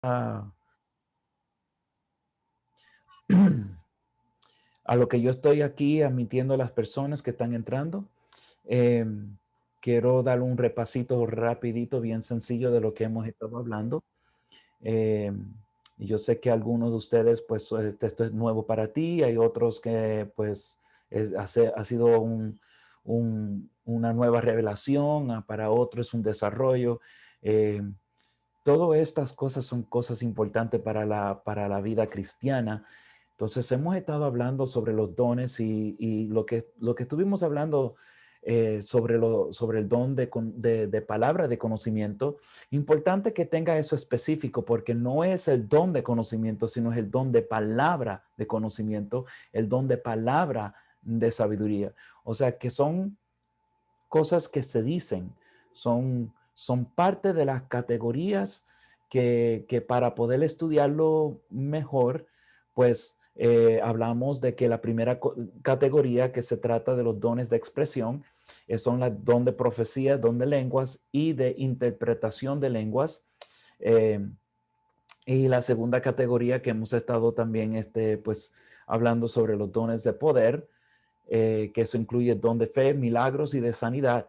a, a lo que yo estoy aquí admitiendo a las personas que están entrando. Eh, Quiero dar un repasito rapidito, bien sencillo de lo que hemos estado hablando. Eh, y yo sé que algunos de ustedes, pues, esto es nuevo para ti. Hay otros que, pues, ha sido una nueva revelación. Para otros es un desarrollo. Eh, Todas estas cosas son cosas importantes para la vida cristiana. Entonces, hemos estado hablando sobre los dones y lo que estuvimos hablando sobre el don de palabra de conocimiento. Importante que tenga eso específico, porque no es el don de conocimiento, sino es el don de palabra de conocimiento, el don de palabra de sabiduría. O sea, que son cosas que se dicen, son parte de las categorías que para poder estudiarlo mejor, pues hablamos de que la primera categoría que se trata de los dones de expresión son el don de profecía, don de lenguas y de interpretación de lenguas. Eh, y la segunda categoría que hemos estado también pues, hablando sobre los dones de poder, que eso incluye don de fe, milagros y de sanidad.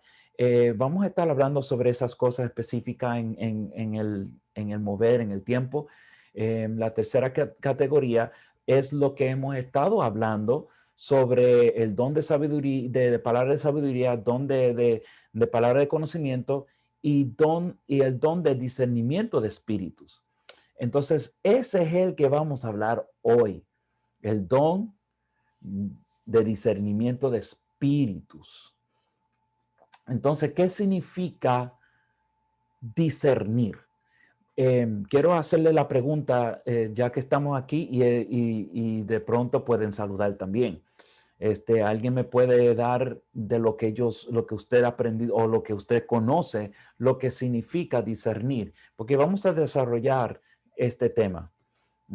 Vamos a estar hablando sobre esas cosas específicas en el mover, en el tiempo. La tercera categoría es lo que hemos estado hablando sobre el don de sabiduría, de palabra de sabiduría, don de palabra de conocimiento y el don de discernimiento de espíritus. Entonces, ese es el que vamos a hablar hoy, el don de discernimiento de espíritus. Entonces, ¿qué significa discernir? Quiero hacerle la pregunta, ya que estamos aquí y de pronto pueden saludar también. Alguien me puede dar de lo que lo que usted ha aprendido o lo que usted conoce, lo que significa discernir, porque vamos a desarrollar este tema.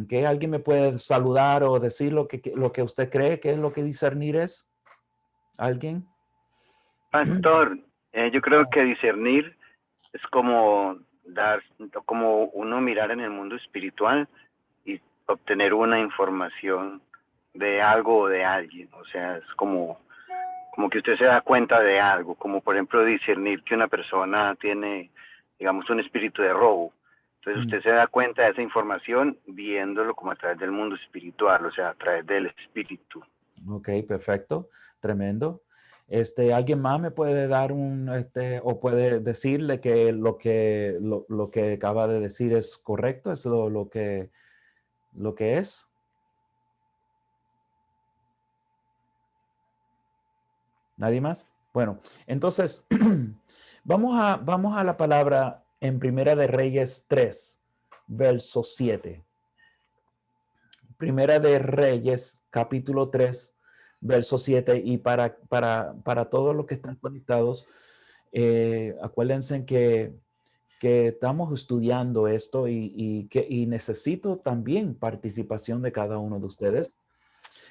¿Okay? ¿Alguien me puede saludar o decir lo que usted cree que es lo que discernir es? ¿Alguien? Pastor, yo creo que discernir es como como uno mirar en el mundo espiritual y obtener una información de algo o de alguien. O sea, es como que usted se da cuenta de algo, como por ejemplo discernir que una persona tiene, digamos, un espíritu de robo. Entonces usted se da cuenta de esa información viéndolo como a través del mundo espiritual, o sea, a través del espíritu. Ok, perfecto, tremendo. ¿Alguien más me puede dar o puede decirle que lo que acaba de decir es correcto? ¿Es lo que es? ¿Nadie más? Bueno, entonces vamos a la palabra en Primera de Reyes 3, verso 7. Primera de Reyes, capítulo 3, verso 7. Y para todos los que están conectados, acuérdense que estamos estudiando esto y necesito también participación de cada uno de ustedes.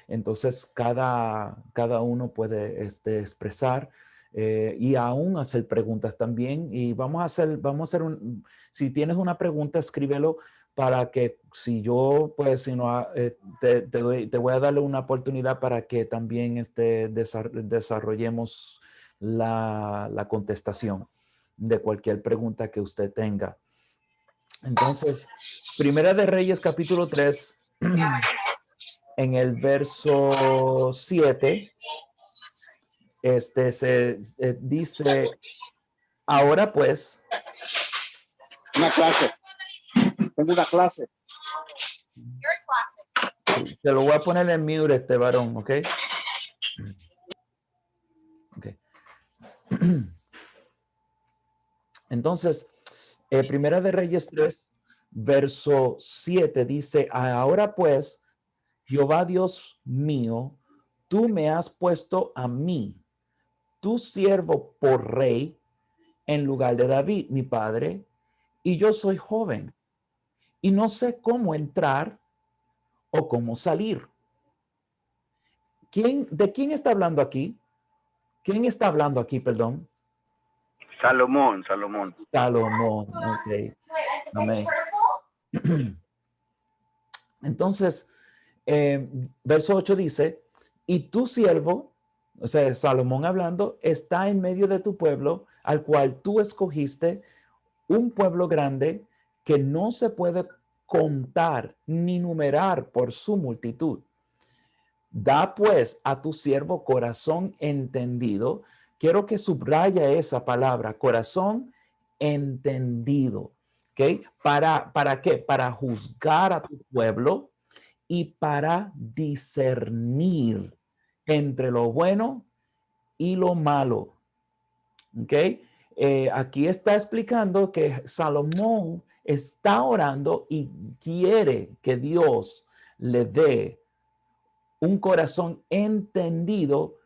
Entonces, cada uno puede expresar y aún hacer preguntas también. Y vamos a hacer si tienes una pregunta, escríbelo para que si yo, pues, si no, te voy a darle una oportunidad para que también desarrollemos la contestación de cualquier pregunta que usted tenga. Entonces, Primera de Reyes, capítulo 3, en el verso 7, se dice, ahora pues. Una clase. Tengo una clase. Te lo voy a poner en mute, varón, ¿ok? Okay. Entonces, Primera de Reyes 3, verso 7 dice, ahora pues, Jehová Dios mío, tú me has puesto a mí, tu siervo, por rey en lugar de David, mi padre, y yo soy joven y no sé cómo entrar o cómo salir. ¿De quién está hablando aquí? ¿Quién está hablando aquí, perdón? Salomón. Salomón, ok. Amén. Entonces, verso 8 dice, y tu siervo, o sea, Salomón hablando, está en medio de tu pueblo, al cual tú escogiste, un pueblo grande que no se puede contar ni numerar por su multitud. Da pues a tu siervo corazón entendido. Quiero que subraya esa palabra, corazón entendido. ¿Ok? ¿Para qué? Para juzgar a tu pueblo y para discernir entre lo bueno y lo malo. ¿Ok? Aquí está explicando que Salomón está orando y quiere que Dios le dé un corazón entendido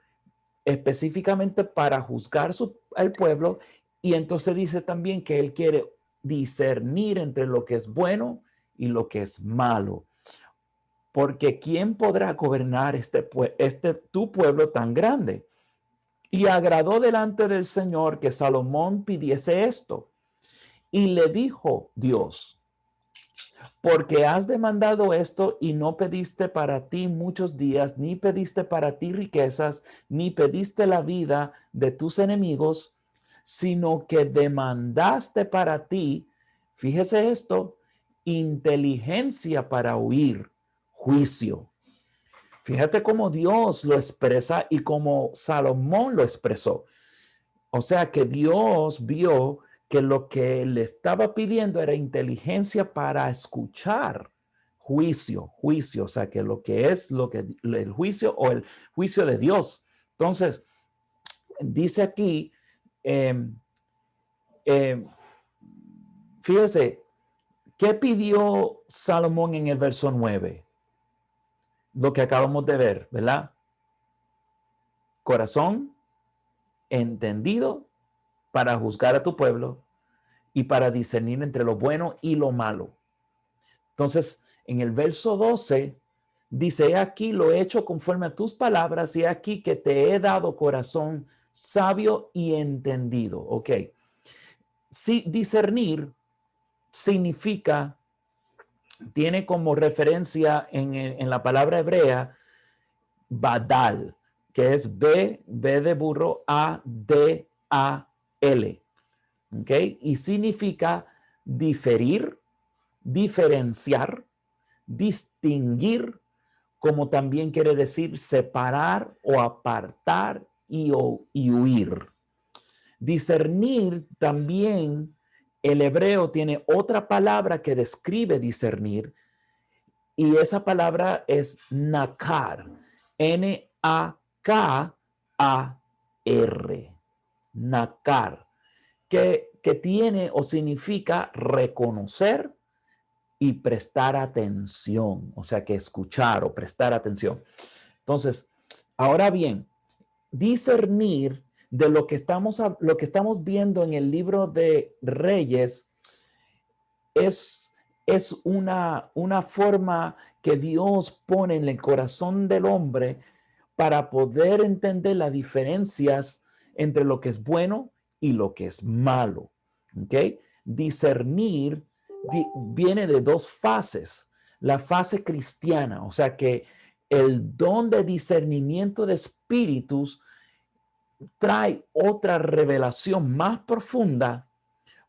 específicamente para juzgar al pueblo. Y entonces dice también que él quiere discernir entre lo que es bueno y lo que es malo. Porque ¿quién podrá gobernar tu pueblo tan grande? Y agradó delante del Señor que Salomón pidiese esto. Y le dijo Dios, porque has demandado esto y no pediste para ti muchos días, ni pediste para ti riquezas, ni pediste la vida de tus enemigos, sino que demandaste para ti, fíjese esto, inteligencia para huir, juicio. Fíjate cómo Dios lo expresa y cómo Salomón lo expresó. O sea que Dios vio que lo que le estaba pidiendo era inteligencia para escuchar, juicio, o sea que lo que es el juicio o el juicio de Dios. Entonces, dice aquí, eh, eh, fíjese, ¿qué pidió Salomón en el verso 9? Lo que acabamos de ver, ¿verdad? Corazón entendido para juzgar a tu pueblo y para discernir entre lo bueno y lo malo. Entonces, en el verso 12, dice, he aquí lo he hecho conforme a tus palabras y he aquí que te he dado corazón sabio y entendido. Ok. Sí, discernir significa, tiene como referencia en la palabra hebrea, badal, que es B de burro, A-D-A-L. ¿Ok? Y significa diferir, diferenciar, distinguir, como también quiere decir separar o apartar y huir. Discernir también, el hebreo tiene otra palabra que describe discernir y esa palabra es nakar, N-A-K-A-R, nakar, que tiene o significa reconocer y prestar atención, o sea que escuchar o prestar atención. Entonces, ahora bien, discernir de lo que estamos viendo en el libro de Reyes es una forma que Dios pone en el corazón del hombre para poder entender las diferencias entre lo que es bueno y lo que es malo. ¿Ok? Discernir viene de dos fases. La fase cristiana, o sea que el don de discernimiento de espíritus trae otra revelación más profunda,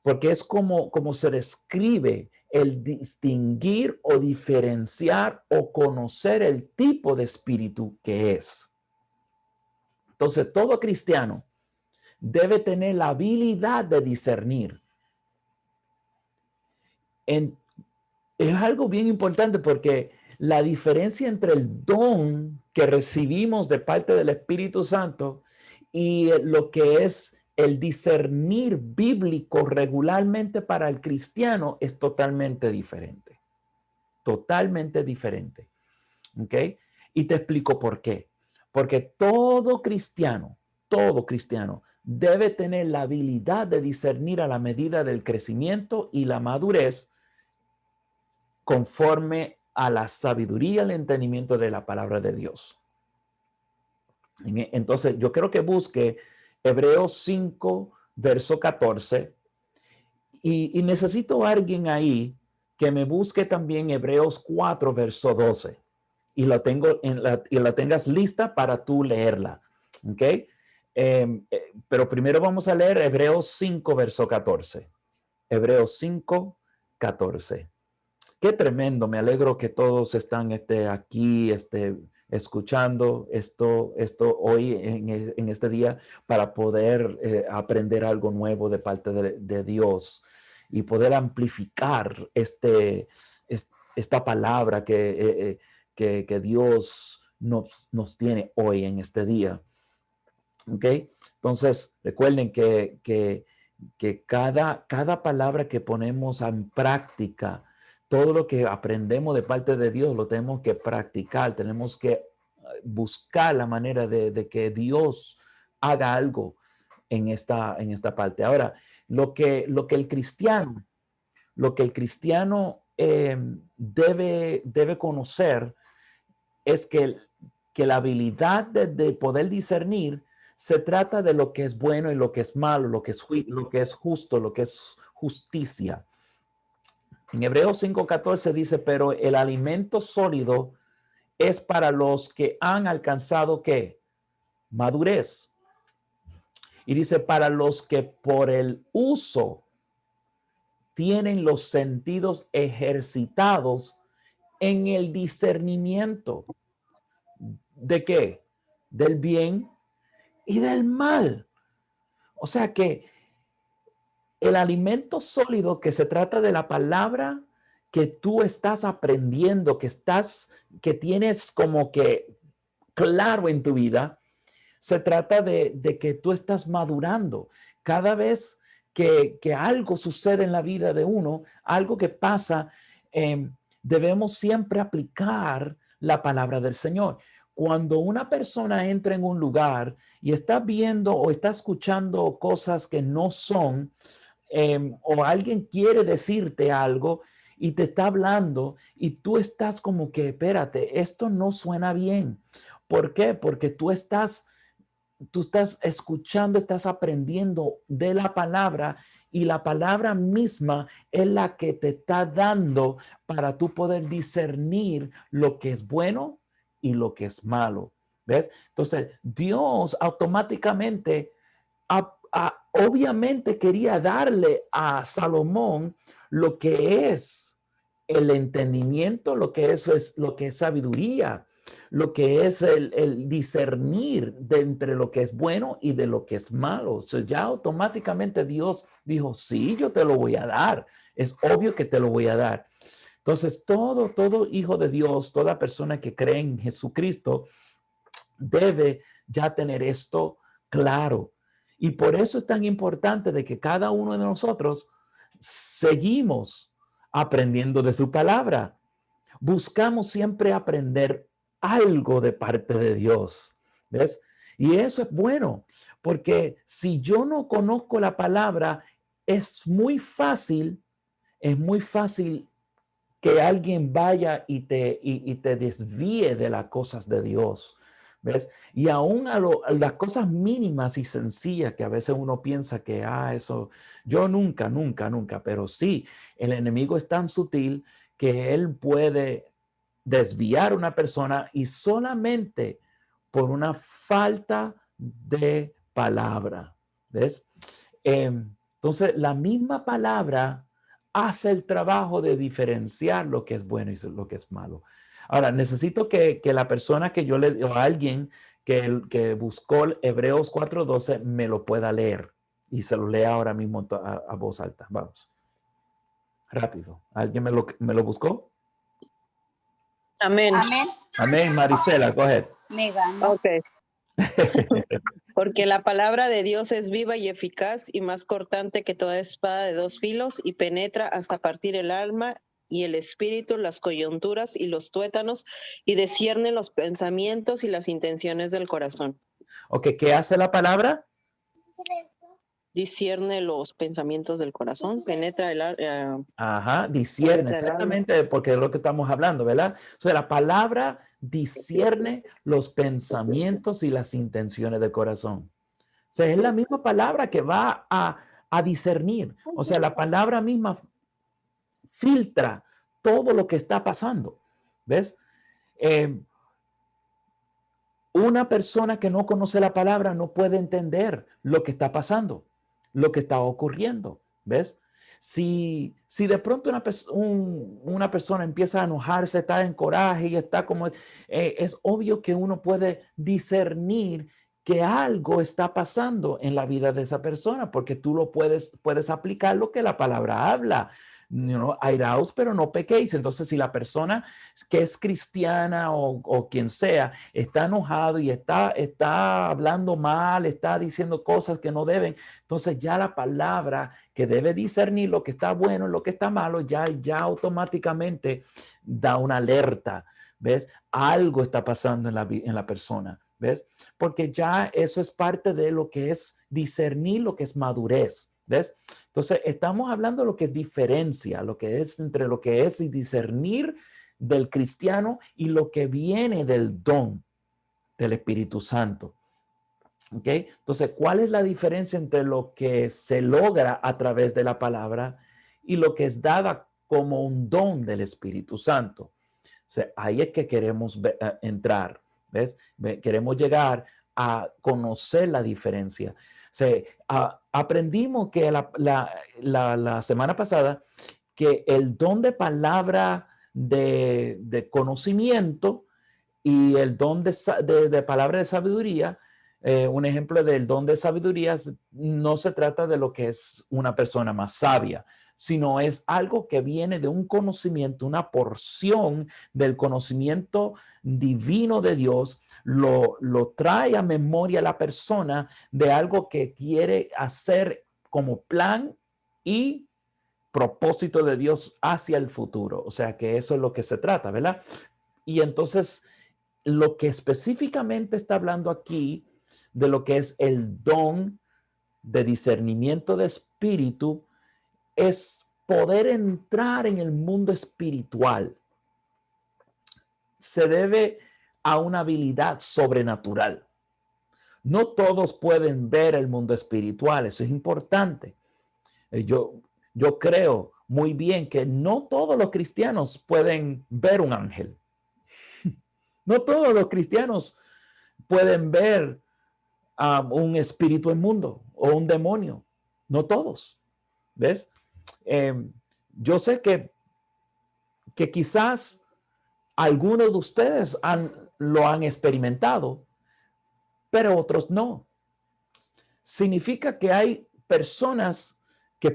porque es como se describe el distinguir o diferenciar o conocer el tipo de espíritu que es. Entonces, todo cristiano debe tener la habilidad de discernir. Es algo bien importante porque la diferencia entre el don que recibimos de parte del Espíritu Santo y lo que es el discernir bíblico regularmente para el cristiano es totalmente diferente. Totalmente diferente. ¿Ok? Y te explico por qué. Porque todo cristiano debe tener la habilidad de discernir a la medida del crecimiento y la madurez conforme a la sabiduría y el entendimiento de la palabra de Dios. Entonces, yo creo que busque Hebreos 5, verso 14, y necesito a alguien ahí que me busque también Hebreos 4, verso 12. Y la tengas lista para tú leerla. ¿Ok? Pero primero vamos a leer Hebreos 5, verso 14. Hebreos 5, 14. Qué tremendo. Me alegro que todos están aquí escuchando esto hoy en este día para poder aprender algo nuevo de parte de Dios y poder amplificar esta palabra que Dios nos tiene hoy en este día. ¿Ok? Entonces, recuerden que cada palabra que ponemos en práctica, todo lo que aprendemos de parte de Dios lo tenemos que practicar, tenemos que buscar la manera de que Dios haga algo en esta parte. Ahora, lo que el cristiano debe conocer es que la habilidad de poder discernir se trata de lo que es bueno y lo que es malo, lo que es justo, lo que es justicia. En Hebreos 5:14 dice, pero el alimento sólido es para los que han alcanzado ¿qué? Madurez. Y dice, para los que por el uso tienen los sentidos ejercitados en el discernimiento. ¿De qué? Del bien y del mal. O sea que el alimento sólido que se trata de la palabra que tú estás aprendiendo, que tienes como que claro en tu vida, se trata de que tú estás madurando. Cada vez que algo sucede en la vida de uno, algo que pasa, debemos siempre aplicar la palabra del Señor. Cuando una persona entra en un lugar y está viendo o está escuchando cosas que no son, o alguien quiere decirte algo y te está hablando y tú estás como que, espérate, esto no suena bien. ¿Por qué? Porque tú estás escuchando, estás aprendiendo de la palabra y la palabra misma es la que te está dando para tú poder discernir lo que es bueno y lo que es malo. ¿Ves? Entonces, Dios automáticamente obviamente quería darle a Salomón lo que es el entendimiento, lo que es sabiduría, lo que es el discernir de entre lo que es bueno y de lo que es malo. O sea, ya automáticamente Dios dijo, sí, yo te lo voy a dar. Es obvio que te lo voy a dar. Entonces, todo hijo de Dios, toda persona que cree en Jesucristo, debe ya tener esto claro. Y por eso es tan importante de que cada uno de nosotros seguimos aprendiendo de su palabra. Buscamos siempre aprender algo de parte de Dios. ¿Ves? Y eso es bueno, porque si yo no conozco la palabra, es muy fácil que alguien vaya y te desvíe de las cosas de Dios. ¿Ves? Y aún a las cosas mínimas y sencillas que a veces uno piensa que, eso, yo nunca, pero sí, el enemigo es tan sutil que él puede desviar a una persona y solamente por una falta de palabra. ¿Ves? Entonces, la misma palabra hace el trabajo de diferenciar lo que es bueno y lo que es malo. Ahora, necesito que la persona que o alguien que buscó Hebreos 4:12 me lo pueda leer y se lo lea ahora mismo a voz alta. Vamos. Rápido. ¿Alguien me lo buscó? Amén. Amén. Amén, Marisela, go ahead. Me ganó. Ok. Porque la palabra de Dios es viva y eficaz y más cortante que toda espada de dos filos y penetra hasta partir el alma y el espíritu, las coyunturas y los tuétanos y discierne los pensamientos y las intenciones del corazón. Ok, ¿qué hace la palabra? Discierne los pensamientos del corazón, penetra el Ajá, discierne, exactamente, porque es lo que estamos hablando, ¿verdad? O sea, la palabra discierne los pensamientos y las intenciones del corazón. O sea, es la misma palabra que va a discernir. O sea, la palabra misma filtra todo lo que está pasando. ¿Ves? Una persona que no conoce la palabra no puede entender lo que está pasando, lo que está ocurriendo. ¿Ves? Si de pronto una persona empieza a enojarse, está en coraje y está como, es obvio que uno puede discernir que algo está pasando en la vida de esa persona, porque tú lo puedes aplicar lo que la palabra habla. Airaos, pero no pequéis. Entonces, si la persona que es cristiana o quien sea está enojado y está hablando mal, está diciendo cosas que no deben, entonces ya la palabra que debe discernir lo que está bueno y lo que está malo, ya automáticamente da una alerta. ¿Ves? Algo está pasando en la persona. ¿Ves? Porque ya eso es parte de lo que es discernir, lo que es madurez. ¿Ves? Entonces, estamos hablando de lo que es diferencia, lo que es entre lo que es discernir del cristiano y lo que viene del don del Espíritu Santo. ¿Ok? Entonces, ¿cuál es la diferencia entre lo que se logra a través de la palabra y lo que es dada como un don del Espíritu Santo? O sea, ahí es que queremos entrar. ¿Ves? Queremos llegar a conocer la diferencia. O sea, aprendimos que la semana pasada que el don de palabra de conocimiento y el don de palabra de sabiduría, un ejemplo del don de sabiduría, no se trata de lo que es una persona más sabia, sino es algo que viene de un conocimiento, una porción del conocimiento divino de Dios, lo trae a memoria la persona de algo que quiere hacer como plan y propósito de Dios hacia el futuro. O sea que eso es lo que se trata, ¿verdad? Y entonces, lo que específicamente está hablando aquí de lo que es el don de discernimiento de espíritu es poder entrar en el mundo espiritual. Se debe a una habilidad sobrenatural. No todos pueden ver el mundo espiritual, eso es importante. Yo creo muy bien que no todos los cristianos pueden ver un ángel. No todos los cristianos pueden ver un espíritu inmundo o un demonio. No todos. ¿Ves? Yo sé que quizás algunos de ustedes lo han experimentado, pero otros no. Significa que hay personas que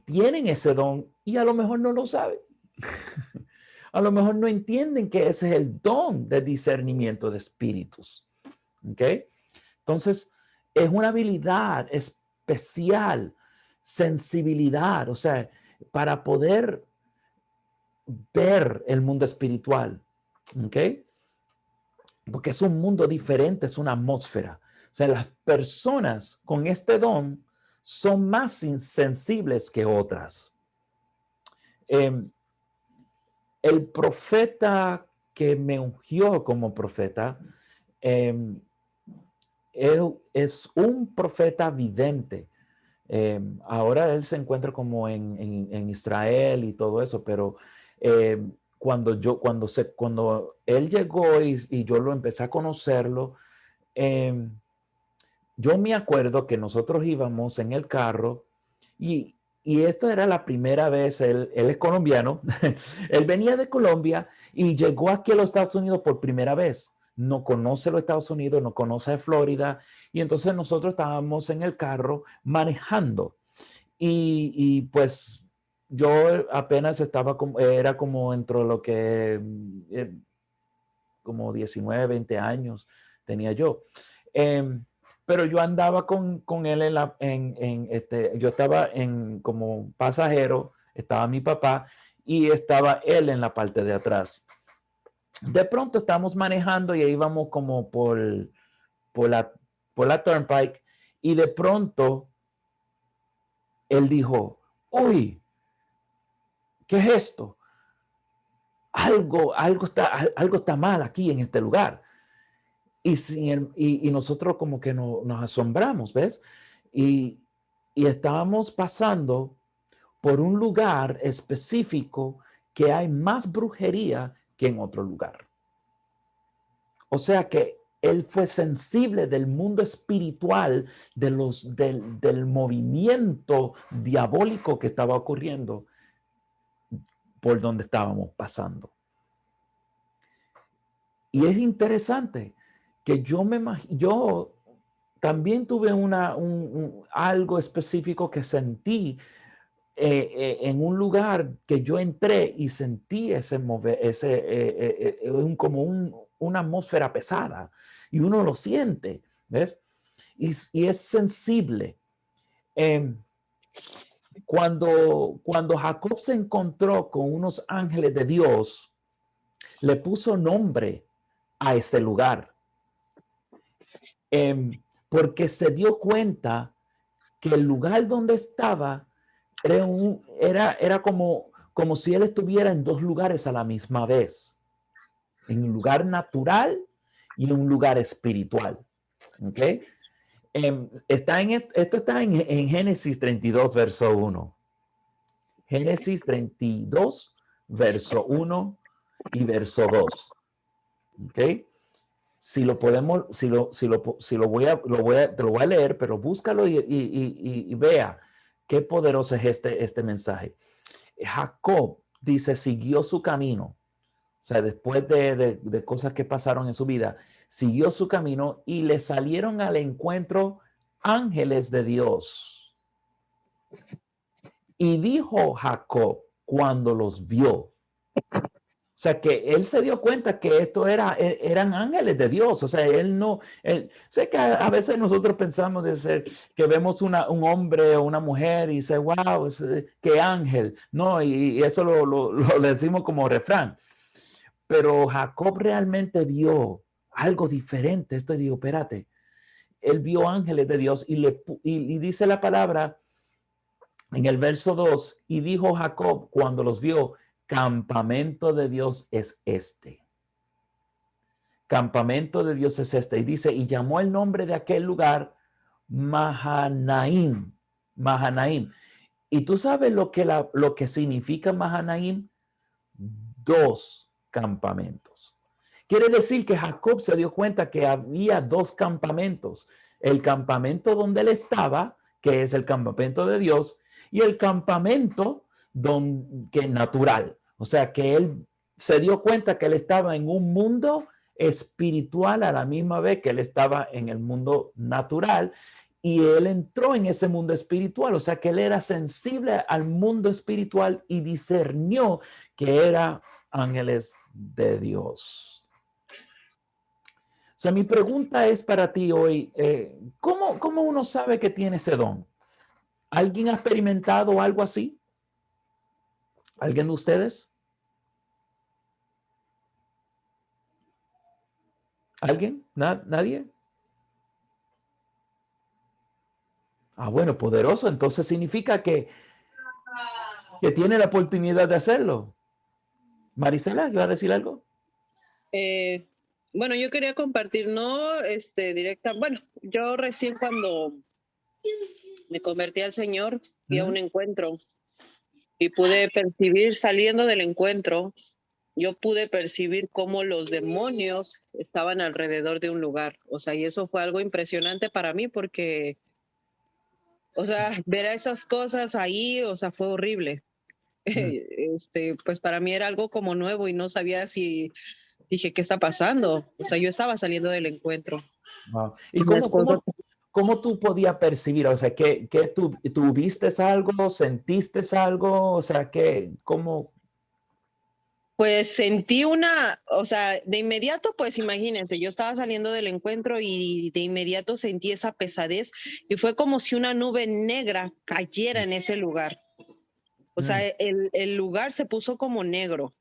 tienen ese don y a lo mejor no lo saben. A lo mejor no entienden que ese es el don de discernimiento de espíritus. ¿Ok? Entonces, es una habilidad especial, sensibilidad, o sea, para poder ver el mundo espiritual. ¿Ok? Porque es un mundo diferente, es una atmósfera. O sea, las personas con este don son más sensibles que otras. El profeta que me ungió como profeta es un profeta vidente. Ahora él se encuentra como en Israel y todo eso, pero cuando él llegó y yo lo empecé a conocerlo, yo me acuerdo que nosotros íbamos en el carro y esta era la primera vez, él es colombiano, él venía de Colombia y llegó aquí a los Estados Unidos por primera vez. No conoce los Estados Unidos, no conoce Florida, y entonces nosotros estábamos en el carro manejando y pues yo apenas era como entre lo que como 19, 20 años tenía yo. Pero yo andaba con él yo estaba como pasajero, estaba mi papá y estaba él en la parte de atrás. De pronto estamos manejando y ahí íbamos como por la Turnpike y de pronto él dijo, uy, ¿qué es esto? Algo está mal aquí en este lugar. Y nosotros como que nos asombramos, ¿ves? Y estábamos pasando por un lugar específico que hay más brujería que en otro lugar. O sea que él fue sensible del mundo espiritual, del movimiento diabólico que estaba ocurriendo por donde estábamos pasando. Y es interesante que yo también tuve algo específico que sentí en un lugar que yo entré y sentí como una atmósfera pesada, y uno lo siente, ¿ves? Y es sensible. Cuando Jacob se encontró con unos ángeles de Dios, le puso nombre a ese lugar, porque se dio cuenta que el lugar donde estaba era como si él estuviera en dos lugares a la misma vez, en un lugar natural y en un lugar espiritual. ¿Ok? Esto está en Génesis 32, verso 1. Génesis 32, verso 1 y verso 2. ¿Ok? Si lo podemos, te lo voy a leer, pero búscalo y vea qué poderoso es este mensaje. Jacob dice, siguió su camino. O sea, después de cosas que pasaron en su vida, siguió su camino y le salieron al encuentro ángeles de Dios. Y dijo Jacob cuando los vio. O sea, que él se dio cuenta que eran ángeles de Dios. O sea, sé que a veces nosotros pensamos que vemos un hombre o una mujer y dice, wow, qué ángel. No, y eso lo decimos como refrán. Pero Jacob realmente vio algo diferente. Esto digo, espérate, él vio ángeles de Dios y dice la palabra en el verso 2, y dijo Jacob cuando los vio, campamento de Dios es este. Campamento de Dios es este. Y dice, y llamó el nombre de aquel lugar Mahanaim. Mahanaim. Y tú sabes lo que significa Mahanaim. 2 campamentos. Quiere decir que Jacob se dio cuenta que había 2 campamentos. El campamento donde él estaba, que es el campamento de Dios, y el campamento que es natural. O sea, que él se dio cuenta que él estaba en un mundo espiritual a la misma vez que él estaba en el mundo natural, y él entró en ese mundo espiritual. O sea, que él era sensible al mundo espiritual y discernió que era ángeles de Dios. O sea, mi pregunta es para ti hoy, ¿cómo uno sabe que tiene ese don? ¿Alguien ha experimentado algo así? ¿Alguien de ustedes? ¿Alguien? ¿Nadie? Ah, bueno, poderoso. Entonces significa que tiene la oportunidad de hacerlo. Marisela, ¿iba a decir algo? Bueno, yo quería compartir, no directa. Bueno, yo recién cuando me convertí al Señor, fui a un encuentro y pude percibir, saliendo del encuentro, yo pude percibir cómo los demonios estaban alrededor de un lugar. O sea, y eso fue algo impresionante para mí porque, o sea, ver a esas cosas ahí, o sea, fue horrible. Pues para mí era algo como nuevo y no sabía si, dije, ¿qué está pasando? O sea, yo estaba saliendo del encuentro. Wow. ¿Y cómo tú podías percibir? O sea, ¿qué tú viste algo? ¿Sentiste algo? O sea, ¿cómo? Pues sentí o sea, de inmediato, pues imagínense, yo estaba saliendo del encuentro y de inmediato sentí esa pesadez y fue como si una nube negra cayera en ese lugar. O sea, el lugar se puso como negro.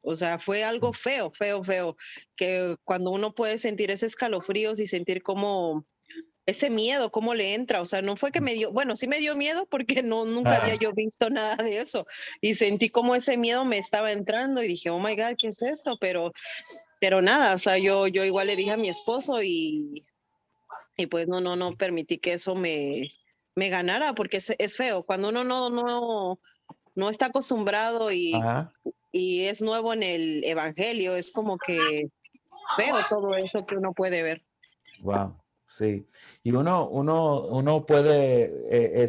O sea, fue algo feo, feo, feo, que cuando uno puede sentir ese escalofríos y sentir como ese miedo, cómo le entra. O sea, no fue que me dio, bueno, sí me dio miedo porque nunca había yo visto nada de eso y sentí como ese miedo me estaba entrando y dije, oh my God, ¿qué es esto? Pero nada, o sea, yo igual le dije a mi esposo y pues no permití que eso me ganara porque es feo. Cuando uno no está acostumbrado y y es nuevo en el evangelio, es como que veo todo eso que uno puede ver. Wow, sí. Y uno puede,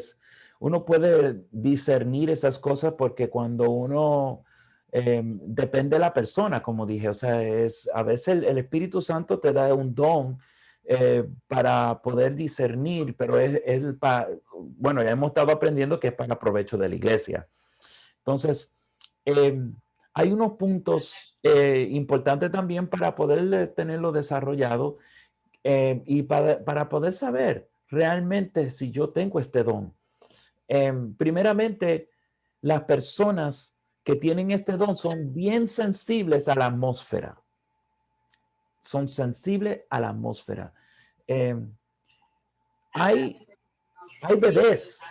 uno puede discernir esas cosas porque cuando uno, depende de la persona, como dije, o sea, a veces el Espíritu Santo te da un don para poder discernir, pero bueno, ya hemos estado aprendiendo que es para provecho de la iglesia. Entonces, hay unos puntos importantes también para poder tenerlo desarrollado y para poder saber realmente si yo tengo este don. Primeramente, las personas que tienen este don son bien sensibles a la atmósfera. Son sensibles a la atmósfera. Hay bebés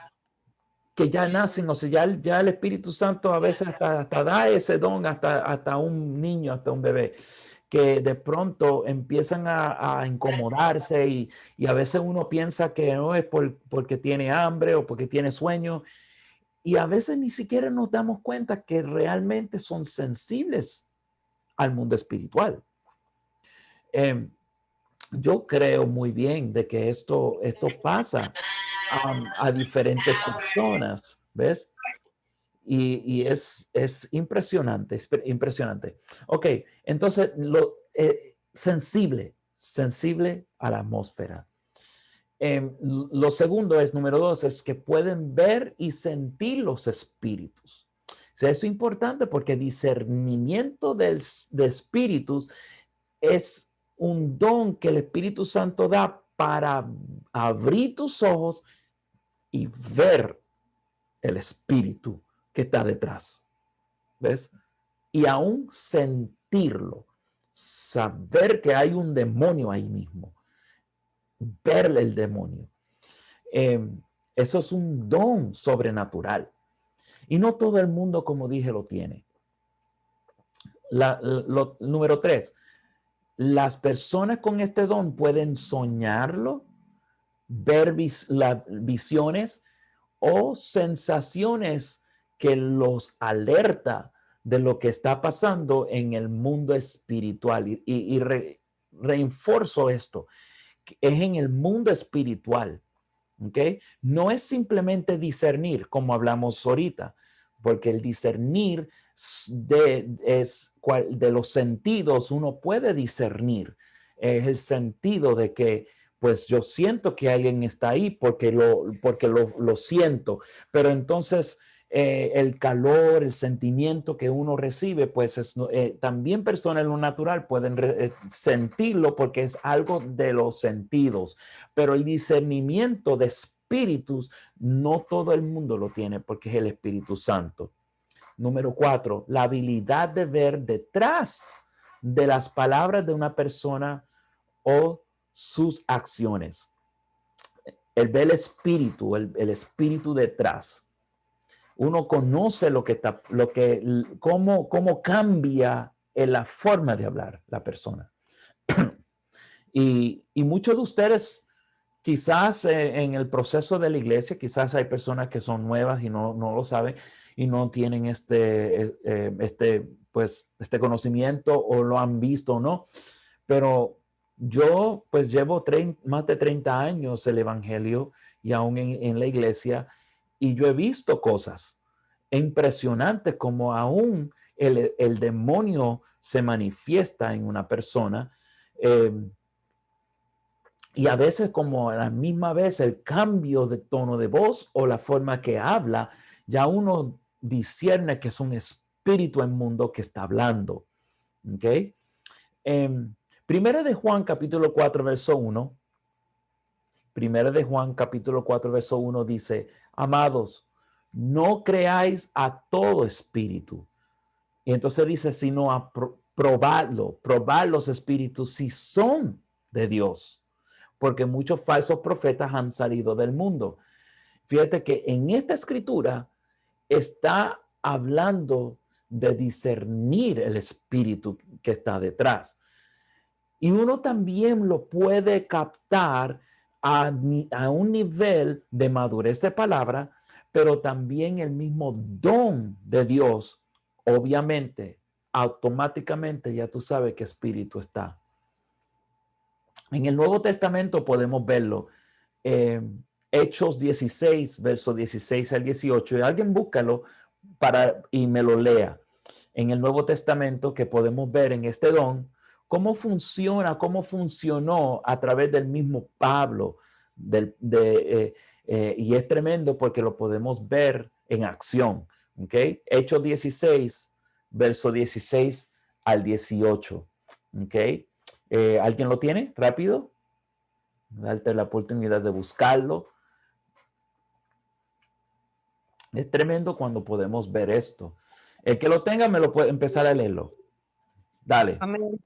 que ya nacen, o sea, ya el Espíritu Santo a veces hasta da ese don hasta un niño, hasta un bebé, que de pronto empiezan a incomodarse y a veces uno piensa que no es porque tiene hambre o porque tiene sueño y a veces ni siquiera nos damos cuenta que realmente son sensibles al mundo espiritual. Yo creo muy bien de que esto pasa a diferentes personas, ¿ves? Y es impresionante, es impresionante. Ok, entonces, sensible a la atmósfera. Lo segundo es, número 2, es que pueden ver y sentir los espíritus. O sea, eso es importante porque discernimiento de espíritus es un don que el Espíritu Santo da para abrir tus ojos y ver el espíritu que está detrás. ¿Ves? Y aún sentirlo, saber que hay un demonio ahí mismo, verle el demonio. Eso es un don sobrenatural. Y no todo el mundo, como dije, lo tiene. Número 3, las personas con este don pueden soñarlo, ver visiones o sensaciones que los alerta de lo que está pasando en el mundo espiritual. Y reinforzo esto, es en el mundo espiritual, ¿ok? No es simplemente discernir, como hablamos ahorita, porque el discernir de los sentidos, uno puede discernir. Es el sentido de que pues yo siento que alguien está ahí porque lo siento, pero entonces el calor, el sentimiento que uno recibe, pues también personas en lo natural pueden sentirlo porque es algo de los sentidos, pero el discernimiento de espíritus no todo el mundo lo tiene porque es el Espíritu Santo. Número 4, la habilidad de ver detrás de las palabras de una persona o sus acciones. El ver el espíritu, el espíritu detrás. Uno conoce cómo cambia en la forma de hablar la persona. y muchos de ustedes, quizás en el proceso de la iglesia, quizás hay personas que son nuevas y no lo saben y no tienen este conocimiento o lo han visto o no, pero yo pues llevo más de 30 años el evangelio y aún en la iglesia y yo he visto cosas impresionantes como aún el demonio se manifiesta en una persona y a veces como a la misma vez el cambio de tono de voz o la forma que habla, ya uno discierne que es un espíritu inmundo que está hablando. ¿Ok? Primera de Juan capítulo 4 verso 1. Primera de Juan capítulo 4 verso 1 dice, amados, no creáis a todo espíritu. Y entonces dice, sino a probar los espíritus si son de Dios, porque muchos falsos profetas han salido del mundo. Fíjate que en esta escritura está hablando de discernir el espíritu que está detrás. Y uno también lo puede captar a un nivel de madurez de palabra, pero también el mismo don de Dios obviamente, automáticamente ya tú sabes qué espíritu está. En el Nuevo Testamento podemos verlo. Hechos 16, versos 16 al 18. Y alguien búscalo y me lo lea. En el Nuevo Testamento que podemos ver en este don, cómo funciona, cómo funcionó a través del mismo Pablo. Y es tremendo porque lo podemos ver en acción. ¿Okay? Hechos 16, verso 16 al 18. ¿Okay? ¿Alguien lo tiene? Rápido. Darte la oportunidad de buscarlo. Es tremendo cuando podemos ver esto. El que lo tenga me lo puede empezar a leerlo. Dale. Amén.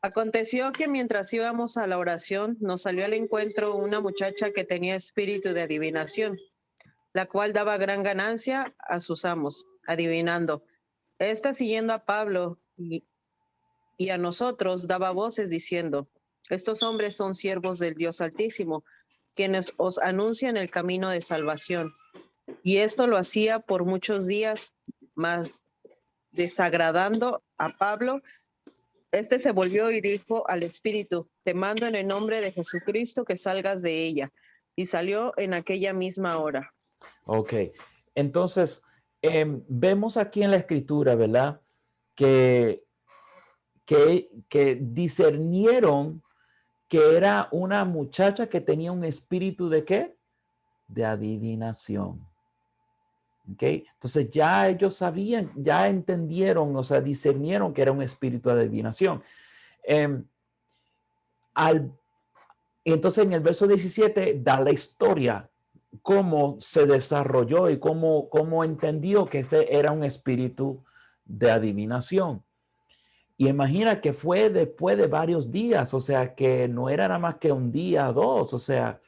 Aconteció que mientras íbamos a la oración, nos salió al encuentro una muchacha que tenía espíritu de adivinación, la cual daba gran ganancia a sus amos, adivinando. Esta, siguiendo a Pablo y a nosotros, daba voces diciendo: estos hombres son siervos del Dios Altísimo, quienes os anuncian el camino de salvación. Y esto lo hacía por muchos días, mas desagradando a Pablo, este se volvió y dijo al espíritu: te mando en el nombre de Jesucristo que salgas de ella. Y salió en aquella misma hora. Ok, entonces vemos aquí en la escritura, ¿verdad? Que discernieron que era una muchacha que tenía un espíritu ¿de qué? De adivinación. ¿Ok? Entonces ya ellos sabían, ya entendieron, o sea, discernieron que era un espíritu de adivinación. Entonces en el verso 17 da la historia, cómo se desarrolló y cómo entendió que este era un espíritu de adivinación. Y imagina que fue después de varios días, o sea, que no era nada más que un día o dos, o sea,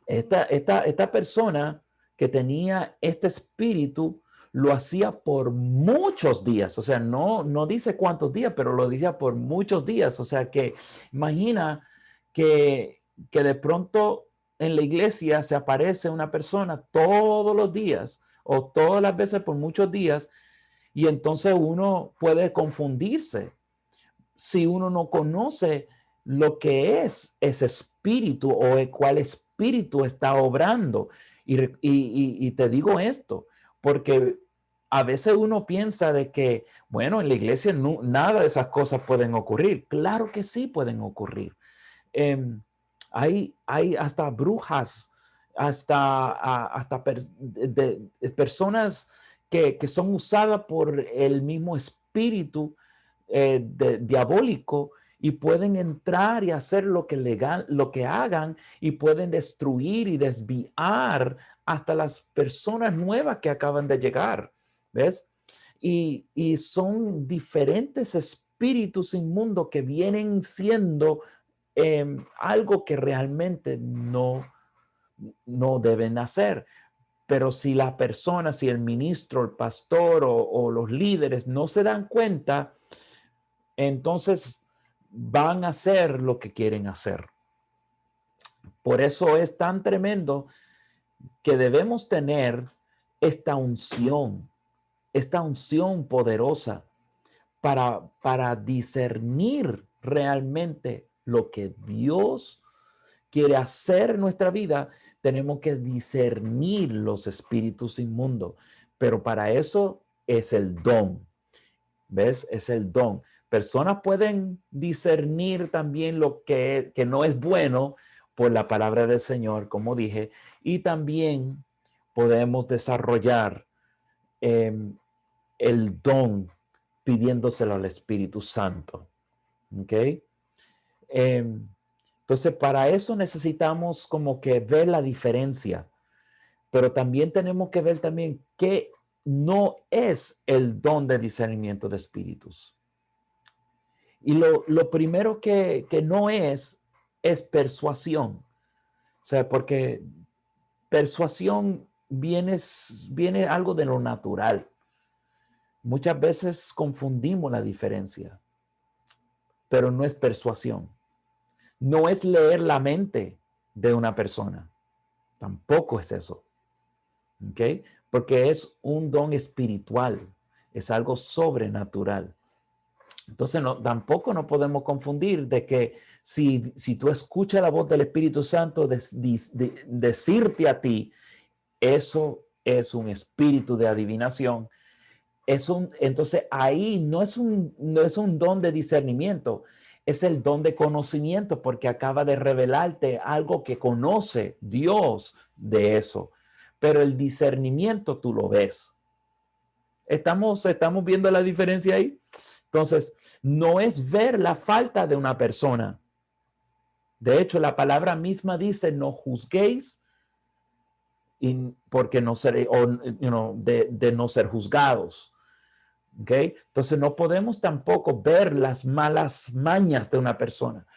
esta persona que tenía este espíritu lo hacía por muchos días, o sea, no dice cuántos días, pero lo decía por muchos días, o sea, que imagina que de pronto en la iglesia se aparece una persona todos los días o todas las veces por muchos días y entonces uno puede confundirse si uno no conoce lo que es ese espíritu o el cuál espíritu está obrando. Y te digo esto, porque a veces uno piensa de que, bueno, en la iglesia nada de esas cosas pueden ocurrir. Claro que sí pueden ocurrir. Hay hasta brujas, hasta personas que son usadas por el mismo espíritu diabólico y pueden entrar y hacer lo que hagan y pueden destruir y desviar hasta las personas nuevas que acaban de llegar, ¿ves? Y son diferentes espíritus inmundos que vienen siendo algo que realmente no deben hacer. Pero si la persona, si el ministro, el pastor o los líderes no se dan cuenta, entonces van a hacer lo que quieren hacer. Por eso es tan tremendo que debemos tener esta unción poderosa para discernir realmente lo que Dios quiere hacer en nuestra vida. Tenemos que discernir los espíritus inmundos, pero para eso es el don. ¿Ves? Es el don. Personas pueden discernir también lo que no es bueno por la palabra del Señor, como dije, y también podemos desarrollar el don pidiéndoselo al Espíritu Santo. ¿Ok? Entonces, para eso necesitamos como que ver la diferencia, pero también tenemos que ver también qué no es el don de discernimiento de espíritus. Y lo primero que no es persuasión. O sea, porque persuasión viene algo de lo natural. Muchas veces confundimos la diferencia, pero no es persuasión. No es leer la mente de una persona. Tampoco es eso. ¿Ok? porque es un don espiritual, es algo sobrenatural. Entonces, tampoco no podemos confundir de que si tú escuchas la voz del Espíritu Santo decirte a ti, eso es un espíritu de adivinación. Entonces, ahí no es un don de discernimiento, es el don de conocimiento, porque acaba de revelarte algo que conoce Dios de eso. Pero el discernimiento tú lo ves. ¿Estamos viendo la diferencia ahí? Entonces, no es ver la falta de una persona. De hecho, la palabra misma dice, no juzguéis porque no seré, de no ser juzgados. ¿Okay? Entonces, no podemos tampoco ver las malas mañas de una persona,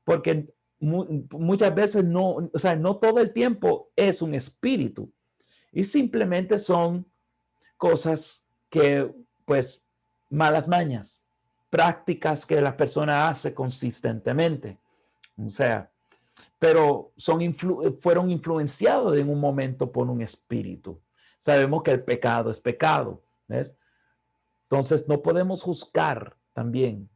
porque muchas veces no todo el tiempo es un espíritu y simplemente son cosas que, pues, malas mañas, prácticas que la persona hace consistentemente. O sea, pero fueron influenciados en un momento por un espíritu. Sabemos que el pecado es pecado, ¿ves? Entonces, no podemos juzgar también.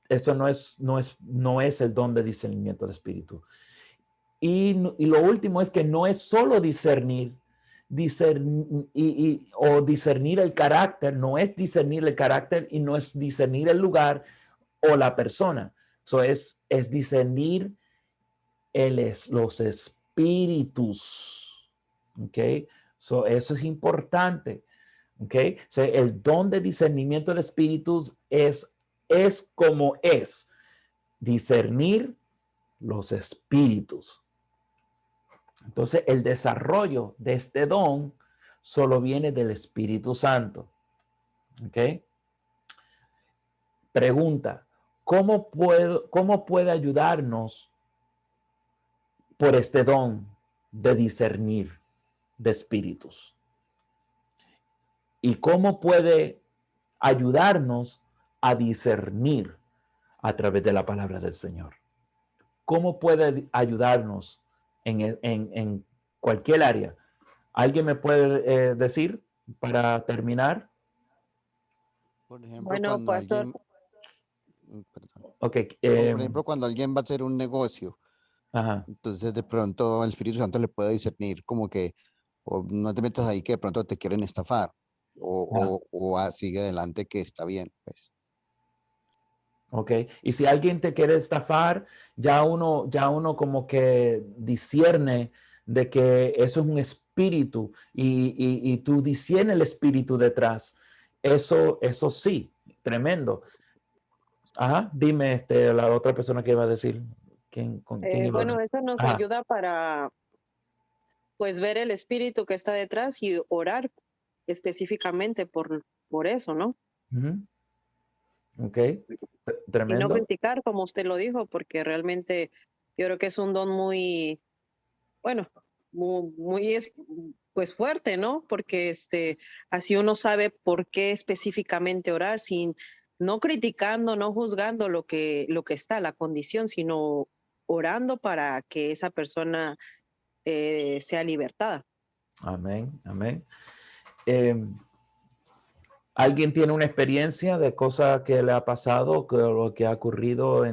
Eso no es el don de discernimiento del espíritu. Y lo último es que no es solo discernir o discernir el carácter, no es discernir el carácter y no es discernir el lugar o la persona. Eso es discernir los espíritus. ¿Ok? Eso es importante. ¿Ok? El don de discernimiento de espíritus es como es discernir los espíritus. Entonces, el desarrollo de este don solo viene del Espíritu Santo. ¿Ok? Pregunta, ¿cómo puede ayudarnos por este don de discernir de espíritus? ¿Y cómo puede ayudarnos a discernir a través de la palabra del Señor? ¿Cómo puede ayudarnos en cualquier área? ¿Alguien me puede decir para terminar? Por ejemplo, Bueno, cuando pastor, alguien, perdón. Okay, Por ejemplo, cuando alguien va a hacer un negocio, ajá. entonces de pronto el Espíritu Santo le puede discernir como que o no te metas ahí que de pronto te quieren estafar sigue adelante que está bien, pues. Ok, y si alguien te quiere estafar, ya uno como que discierne de que eso es un espíritu y tú disciernes el espíritu detrás. Eso sí, tremendo. Ajá, dime la otra persona que iba a decir. ¿Con quién iba a bueno, hablar? eso nos Ajá. ayuda para, pues, ver el espíritu que está detrás y orar específicamente por eso, ¿no? Ujú. Ok, Y no tremendo. criticar, como usted lo dijo, porque realmente yo creo que es un don muy, bueno, pues fuerte, ¿no? Porque así uno sabe por qué específicamente orar, sin no criticando, no juzgando lo que está, la condición, sino orando para que esa persona sea libertada. Amén, amén. ¿Alguien tiene una experiencia de cosa que le ha pasado, lo que ha ocurrido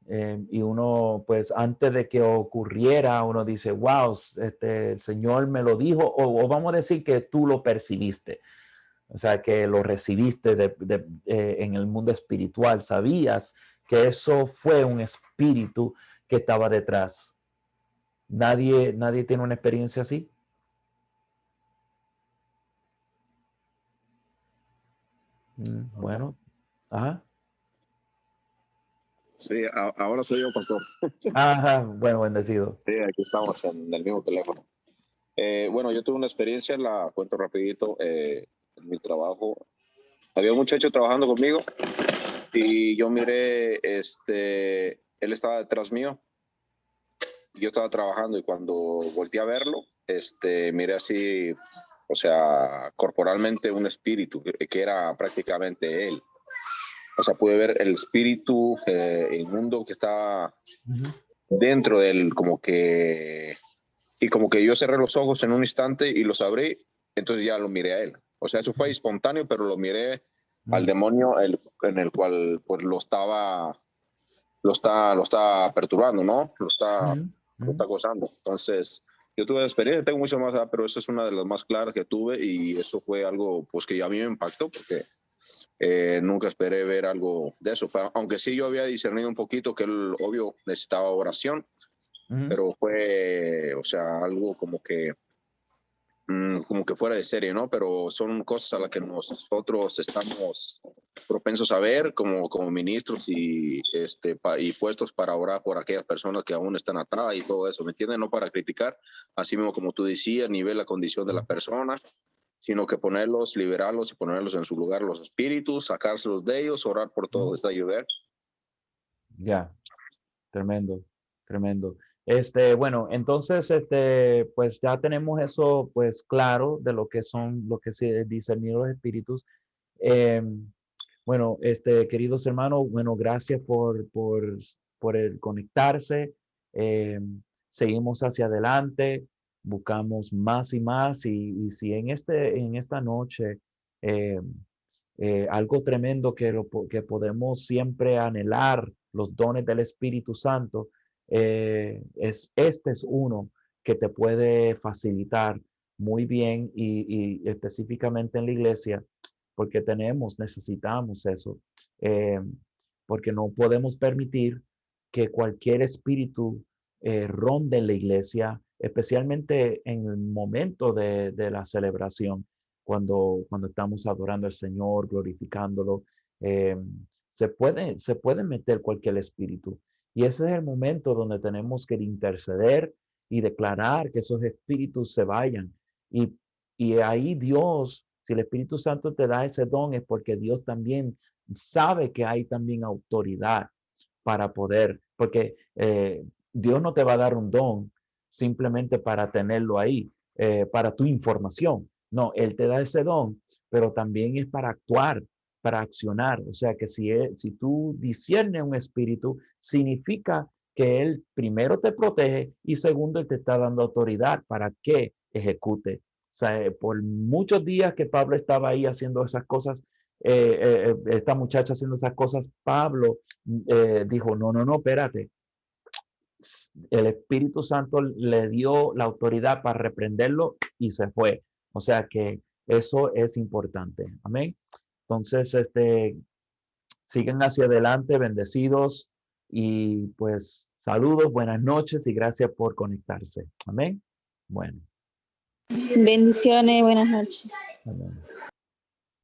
y uno, pues antes de que ocurriera, uno dice, wow, el Señor me lo dijo, o vamos a decir que tú lo percibiste, o sea, que lo recibiste en el mundo espiritual, sabías que eso fue un espíritu que estaba detrás? ¿Nadie tiene una experiencia así? Bueno, ajá. Sí, ahora soy yo, pastor. Ajá, bueno, bendecido. Sí, aquí estamos en el mismo teléfono. Bueno, yo tuve una experiencia, la cuento rapidito, en mi trabajo. Había un muchacho trabajando conmigo y yo miré, él estaba detrás mío, yo estaba trabajando y cuando volteé a verlo, miré así, o sea, corporalmente un espíritu que era prácticamente él. O sea, pude ver el espíritu inmundo que estaba dentro de él, como que y como que yo cerré los ojos en un instante y los abrí, entonces ya lo miré a él. O sea, eso fue espontáneo, pero lo miré al demonio en el cual pues lo está perturbando, ¿no? Lo está gozando. Entonces, yo tuve experiencia, tengo mucho más, pero esa es una de las más claras que tuve y eso fue algo pues que a mí me impactó porque nunca esperé ver algo de eso. Aunque sí yo había discernido un poquito que él, obvio, necesitaba oración, pero fue, o sea, algo como que fuera de serie, ¿no? Pero son cosas a las que nosotros estamos propensos a ver como ministros y puestos para orar por aquellas personas que aún están atrás y todo eso, ¿me entienden? No para criticar, así mismo como tú decías, ni ver la condición de la persona, sino que ponerlos, liberarlos y ponerlos en su lugar, los espíritus, sacárselos de ellos, orar por todo, ¿está ayudar? Ya, tremendo, tremendo. Bueno, entonces, pues ya tenemos eso, pues claro, de lo que son, lo que se discernir los espíritus. Bueno, queridos hermanos, bueno, gracias por el conectarse. Seguimos hacia adelante, buscamos más y más, y si en esta noche algo tremendo que podemos siempre anhelar, los dones del Espíritu Santo, este es uno que te puede facilitar muy bien y específicamente en la iglesia, porque necesitamos eso, eh, porque no podemos permitir que cualquier espíritu ronde la iglesia, especialmente en el momento de la celebración, cuando estamos adorando al Señor, glorificándolo. eh, se puede meter cualquier espíritu. Y ese es el momento donde tenemos que interceder y declarar que esos espíritus se vayan. Y ahí Dios, si el Espíritu Santo te da ese don, es porque Dios también sabe que hay también autoridad para poder, porque Dios no te va a dar un don simplemente para tenerlo ahí, para tu información. No, Él te da ese don, pero también es para actuar, para accionar. O sea que si tú disiernes un espíritu, significa que Él primero te protege y segundo Él te está dando autoridad para que ejecute. O sea, por muchos días que Pablo estaba ahí haciendo esas cosas, esta muchacha haciendo esas cosas, Pablo dijo, no, no, no, espérate. El Espíritu Santo le dio la autoridad para reprenderlo y se fue. O sea que eso es importante. Amén. Entonces, siguen hacia adelante, bendecidos y pues saludos, buenas noches y gracias por conectarse. Amén. Bueno. Bendiciones, buenas noches. Amén.